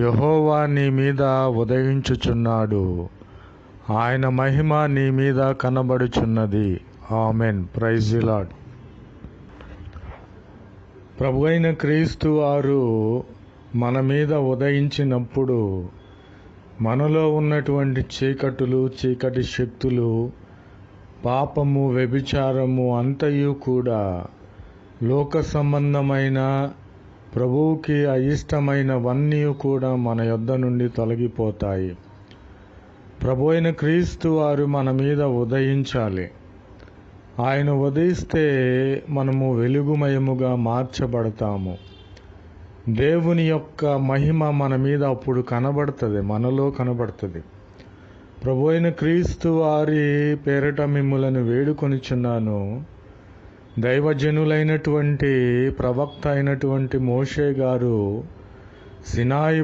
యెహోవా నీ మీద ఉదయించుచున్నాడు, ఆయన మహిమ నీ మీద కనబడుచున్నది. ఆమెన్. Praise the lord. ప్రభువైన క్రీస్తు వారు మన మీద ఉదయించినప్పుడు మనలో ఉన్నటువంటి చీకటి శక్తులు, పాపము, వ్యభిచారము అంతయు కూడా లోక సంబంధమైన ప్రభువుకి అయిష్టమైనవన్నీ కూడా మన యొద్ద నుండి తొలగిపోతాయి. ప్రభువైన క్రీస్తు వారు మన మీద ఉదయించాలి. ఆయన ఉదయిస్తే మనము వెలుగుమయముగా మార్చబడతాము. దేవుని యొక్క మహిమ మన మీద అప్పుడు కనబడుతుంది, మనలో కనబడుతుంది. ప్రభువైన క్రీస్తు వారి పేరట మిమ్ములను వేడుకొనిచున్నాను. దైవజనులైనటువంటి ప్రవక్త అయినటువంటి మోషే గారు సినాయి